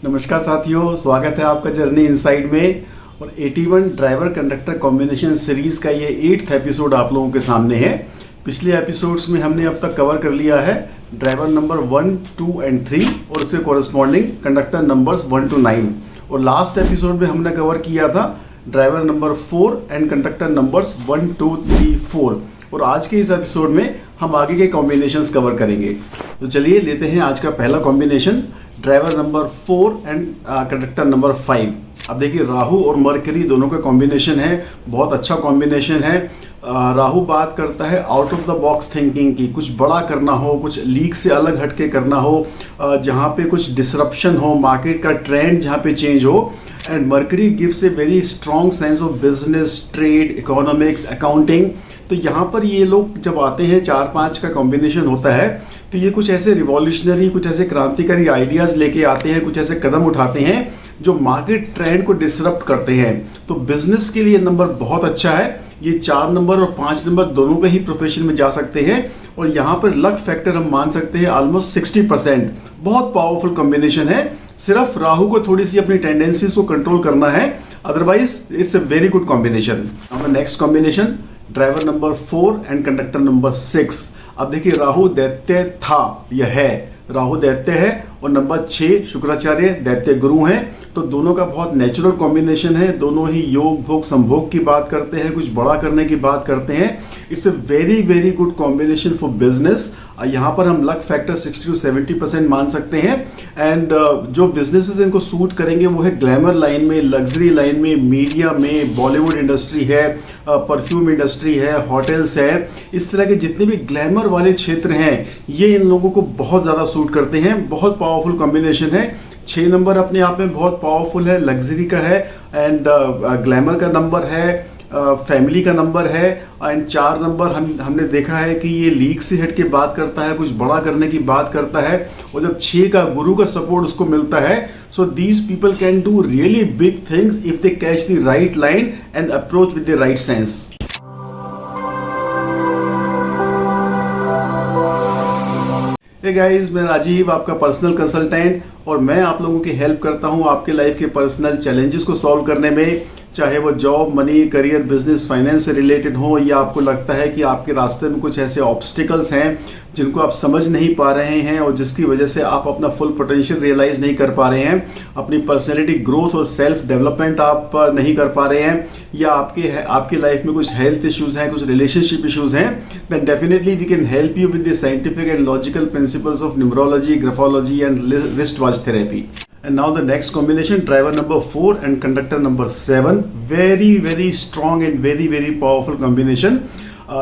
नमस्कार साथियों, स्वागत है आपका जर्नी इनसाइड में। और 81 ड्राइवर कंडक्टर कॉम्बिनेशन सीरीज़ का ये 8th एपिसोड आप लोगों के सामने है। पिछले एपिसोड्स में हमने अब तक कवर कर लिया है ड्राइवर नंबर 1, 2 एंड 3 और उससे कॉरेस्पॉन्डिंग कंडक्टर नंबर्स 1 to 9। और लास्ट एपिसोड में हमने कवर किया था driver number 4 and conductor numbers 1, 2, 3, 4। और आज के इस एपिसोड में हम आगे के कॉम्बिनेशंस कवर करेंगे। तो चलिए लेते हैं आज का पहला combination, driver number 4 and conductor number 5। अब देखिए, राहु और मरकरी दोनों का कॉम्बिनेशन है, बहुत अच्छा कॉम्बिनेशन है। राहु बात करता है out of the box thinking की, कुछ बड़ा करना हो, कुछ लीक से अलग हटके करना हो, जहाँ पे कुछ डिसरप्शन हो, मार्केट का ट्रेंड जहाँ पे चेंज हो। And mercury gives a very strong sense of business, trade, economics, accounting. तो यहाँ पर ये लोग जब आते हैं, 4-5 का कॉम्बिनेशन होता है, तो ये कुछ ऐसे रिवॉल्यूशनरी, कुछ ऐसे क्रांतिकारी आइडियाज़ लेके आते हैं, कुछ ऐसे कदम उठाते हैं जो मार्केट ट्रेंड को डिसरप्ट करते हैं। तो बिजनेस के लिए नंबर बहुत अच्छा है। ये 4 नंबर और 5 नंबर दोनों पे ही प्रोफेशन में जा सकते हैं। और यहाँ पर लक फैक्टर हम मान सकते हैं ऑलमोस्ट 60%। बहुत पावरफुल कॉम्बिनेशन है। सिर्फ राहु को थोड़ी सी अपनी टेंडेंसीज को कंट्रोल करना है, otherwise it's a very good combination. अब next combination, driver number 4 and conductor number 6। अब देखिए, राहु दैत्य था, यह है, राहु दैत्य है, और नंबर 6 शुक्राचार्य दैत्य गुरु हैं। तो दोनों का बहुत नेचुरल कॉम्बिनेशन है। दोनों ही योग भोग संभोग की बात करते हैं, कुछ बड़ा करने की बात करते हैं। It's a very very good combination for business. यहाँ पर हम लक फैक्टर 60 to 70% मान सकते हैं। एंड जो बिजनेसेस इनको सूट करेंगे वो है ग्लैमर लाइन में, लग्जरी लाइन में, मीडिया में, बॉलीवुड इंडस्ट्री है, परफ्यूम इंडस्ट्री है, होटल्स है। इस तरह के जितने भी ग्लैमर वाले क्षेत्र हैं, ये इन लोगों को बहुत ज़्यादा सूट करते हैं। बहुत पावरफुल कॉम्बिनेशन है। 6 नंबर अपने आप में बहुत पावरफुल है, लग्जरी का है, एंड ग्लैमर का नंबर है, फैमिली का नंबर है। एंड 4 नंबर हमने देखा है कि ये लीक से हट के बात करता है, कुछ बड़ा करने की बात करता है। और जब 6 का गुरु का सपोर्ट उसको मिलता है, so these people can do really big things if they catch the right line and approach with the right sense. Hey guys, मैं राजीव, आपका पर्सनल कंसल्टेंट, और मैं आप लोगों की हेल्प करता हूं आपके लाइफ के पर्सनल चैलेंजेस को सॉल्व करने में। चाहे वो job, money, career, business, finance से रिलेटेड हो, या आपको लगता है कि आपके रास्ते में कुछ ऐसे ऑब्स्टिकल्स हैं जिनको आप समझ नहीं पा रहे हैं और जिसकी वजह से आप अपना फुल पोटेंशियल रियलाइज नहीं कर पा रहे हैं, अपनी पर्सनैलिटी ग्रोथ और सेल्फ डेवलपमेंट आप नहीं कर पा रहे हैं, या आपकी लाइफ में कुछ हेल्थ इश्यूज हैं, कुछ रिलेशनशिप इश्यूज हैं, then definitely we can help you with the scientific and logical principles of numerology, graphology and wrist watch therapy. And now the next combination, driver number 4 and conductor number 7, very very strong and very very powerful combination।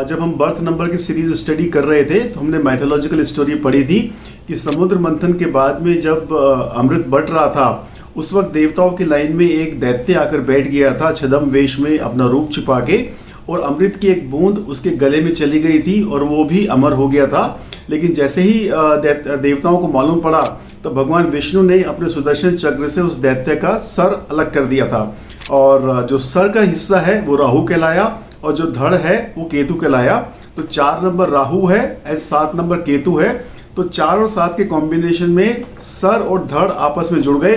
जब हम birth number की series study कर रहे थे तो हमने mythological story पढ़ी थी कि समुद्र मंथन के बाद में जब अमृत बट रहा था, उस वक्त देवताओं की लाइन में एक दैत्य आकर बैठ गया था छद्म वेश में, अपना रूप छिपा के, और अमृत की एक बूंद उसके गले में चली गई थी और वो भी अमर हो गया था। लेकिन जैसे ही देवताओं को मालूम पड़ा तो भगवान विष्णु ने अपने सुदर्शन चक्र से उस दैत्य का सर अलग कर दिया था। और जो सर का हिस्सा है वो राहु कहलाया, और जो धड़ है वो केतु कहलाया। तो 4 नंबर राहु है और 7 नंबर केतु है। तो 4 और 7 के कॉम्बिनेशन में सर और धड़ आपस में जुड़ गए,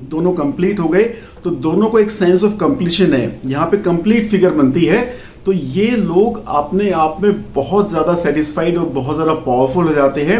दोनों कंप्लीट हो गए। तो दोनों को एक सेंस ऑफ कंप्लीशन है, यहाँ पे कंप्लीट फिगर बनती है। तो ये लोग अपने आप में बहुत ज़्यादा सेटिस्फाइड और बहुत ज़्यादा पावरफुल हो जाते हैं।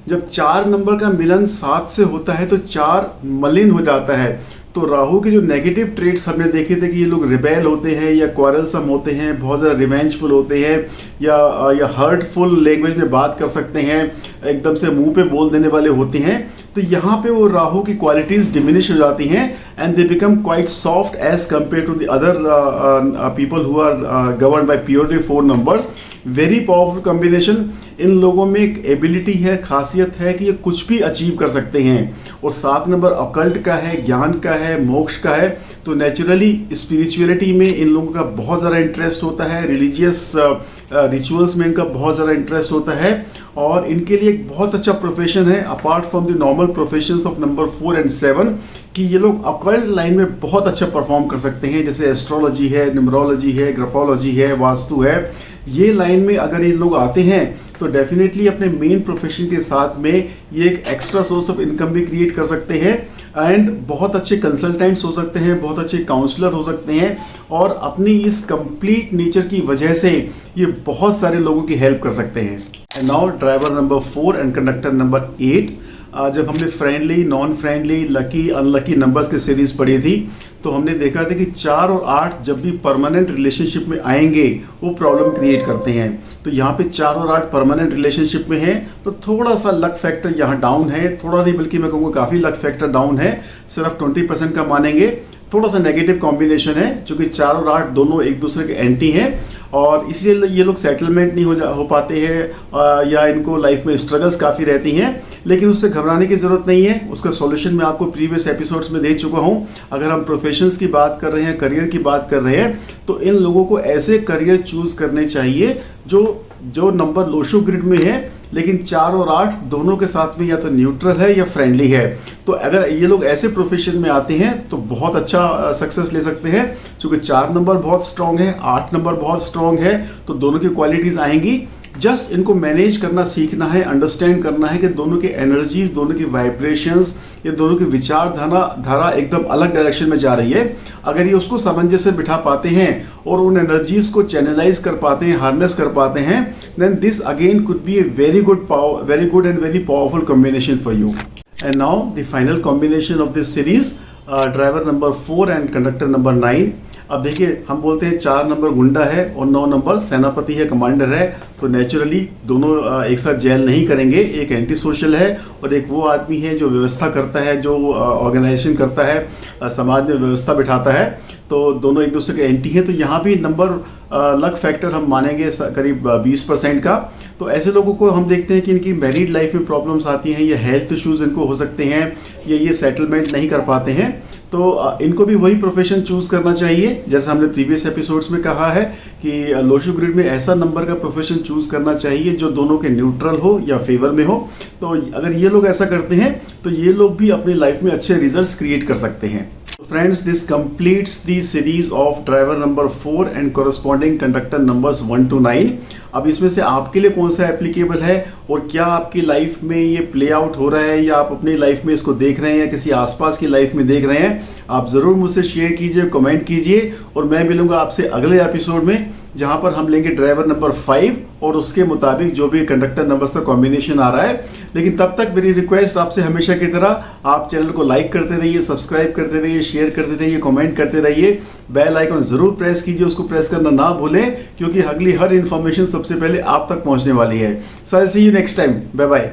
जब 4 नंबर का मिलन 7 से होता है तो 4 मलिन हो जाता है। तो राहु के जो नेगेटिव ट्रेट्स हमने देखे थे कि ये लोग रिबेल होते हैं, या क्वारलसम होते हैं, बहुत ज़्यादा रिवेंजफुल होते हैं, या हर्टफुल लैंग्वेज में बात कर सकते हैं, एकदम से मुंह पे बोल देने वाले होते हैं। तो यहाँ पे वो राहु की क्वालिटीज़ डिमिनिश हो जाती हैं and they become quite soft as compare to the other people who are govern by purely 4 numbers. Very powerful combination. इन लोगों में एक एबिलिटी है, खासियत है कि ये कुछ भी अचीव कर सकते हैं। और 7 नंबर अकल्ट का है, ज्ञान का है, मोक्ष का है। तो नेचुरली स्पिरिचुअलिटी में इन लोगों का बहुत ज़्यादा इंटरेस्ट होता है, रिलीजियस रिचुअल्स में इनका बहुत ज़्यादा इंटरेस्ट होता है, और इनके लिए एक बहुत अच्छा प्रोफेशन है apart from the normal professions of number 4 and 7 कि ये लोग अकल्ट लाइन में बहुत अच्छा परफॉर्म कर सकते हैं। जैसे एस्ट्रोलॉजी है, न्यूमरोलॉजी है, ग्राफोलॉजी है, वास्तु है। ये लाइन में अगर ये लोग आते हैं तो डेफिनेटली अपने मेन प्रोफेशन के साथ में ये एक एक्स्ट्रा सोर्स ऑफ इनकम भी क्रिएट कर सकते हैं। एंड बहुत अच्छे कंसल्टेंट्स हो सकते हैं, बहुत अच्छे काउंसलर हो सकते हैं, और अपनी इस कंप्लीट नेचर की वजह से ये बहुत सारे लोगों की हेल्प कर सकते हैं। And now driver number 4 and conductor number 8। जब हमने friendly, non friendly, lucky, unlucky numbers की सीरीज पढ़ी थी तो हमने देखा था कि 4 और 8 जब भी परमानेंट रिलेशनशिप में आएंगे वो प्रॉब्लम क्रिएट करते हैं। तो यहाँ पे 4 और 8 परमानेंट रिलेशनशिप में है, तो थोड़ा सा लक फैक्टर यहाँ डाउन है, थोड़ा नहीं बल्कि मैं कहूँगा काफ़ी लक फैक्टर डाउन है, सिर्फ 20% का मानेंगे। थोड़ा सा नेगेटिव कॉम्बिनेशन है क्योंकि 4 और 8 दोनों एक दूसरे के एंटी हैं, और इसीलिए ये लोग सेटलमेंट नहीं हो पाते हैं, या इनको लाइफ में स्ट्रगल्स काफ़ी रहती हैं। लेकिन उससे घबराने की ज़रूरत नहीं है, उसका सॉल्यूशन मैं आपको प्रीवियस एपिसोड्स में दे चुका हूँ। अगर हम प्रोफेशंस की बात कर रहे हैं, करियर की बात कर रहे हैं, तो इन लोगों को ऐसे करियर चूज़ करने चाहिए जो नंबर लोशो ग्रिड में है, लेकिन 4 और 8 दोनों के साथ में या तो न्यूट्रल है या फ्रेंडली है। तो अगर ये लोग ऐसे प्रोफेशन में आते हैं तो बहुत अच्छा सक्सेस ले सकते हैं, क्योंकि 4 नंबर बहुत स्ट्रांग है, 8 नंबर बहुत स्ट्रांग है, तो दोनों की क्वालिटीज़ आएंगी। जस्ट इनको मैनेज करना सीखना है, अंडरस्टैंड करना है कि दोनों की एनर्जीज, दोनों की वाइब्रेशंस, ये दोनों की विचारधारा एकदम अलग डायरेक्शन में जा रही है। अगर ये उसको सामंजस्य बिठा पाते हैं और उन एनर्जीज को चैनलाइज कर पाते हैं, हार्नेस कर पाते हैं, then this again could be a very good and very powerful combination for you. And now the final combination of this series, driver number 4 and conductor number 9। अब देखिए, हम बोलते हैं 4 नंबर गुंडा है और 9 नंबर सेनापति है, कमांडर है, तो नेचुरली दोनों एक साथ जेल नहीं करेंगे। एक एंटी सोशल है और एक वो आदमी है जो व्यवस्था करता है, जो ऑर्गेनाइजेशन करता है, समाज में व्यवस्था बिठाता है, तो दोनों एक दूसरे के एंटी हैं। तो यहाँ भी नंबर लक फैक्टर हम मानेंगे करीब 20% का। तो ऐसे लोगों को हम देखते हैं कि इनकी मैरिड लाइफ में प्रॉब्लम्स आती हैं, या हेल्थ इश्यूज इनको हो सकते हैं, या ये सेटलमेंट नहीं कर पाते हैं, तो इनको भी वही प्रोफेशन चूज करना चाहिए जैसा हमने प्रीवियस एपिसोड्स में कहा है कि लोशो ग्रिड में ऐसा नंबर का प्रोफेशन चूज करना चाहिए जो दोनों के न्यूट्रल हो या फेवर में हो। तो अगर ये लोग ऐसा करते हैं तो ये लोग भी अपनी लाइफ में अच्छे रिजल्ट्स क्रिएट कर सकते हैं। Friends, this completes the series of driver number 4 and corresponding conductor numbers 1 to 9। अब इसमें से आपके लिए कौन सा एप्लीकेबल है और क्या आपकी लाइफ में ये प्ले आउट हो रहा है, या आप अपनी लाइफ में इसको देख रहे हैं, या किसी आसपास की लाइफ में देख रहे हैं, आप ज़रूर मुझसे शेयर कीजिए, कमेंट कीजिए। और मैं मिलूंगा आपसे अगले एपिसोड में, जहां पर हम लेंगे ड्राइवर नंबर 5 और उसके मुताबिक जो भी कंडक्टर नंबर्स का कॉम्बिनेशन आ रहा है। लेकिन तब तक मेरी रिक्वेस्ट आपसे हमेशा की तरह, आप चैनल को लाइक करते रहिए, सब्सक्राइब करते रहिए, शेयर करते रहिए, कमेंट करते रहिए, बेल आइकन जरूर प्रेस कीजिए, उसको प्रेस करना ना भूलें, क्योंकि अगली हर इन्फॉर्मेशन सबसे पहले आप तक पहुंचने वाली है। So I see you next time, bye bye.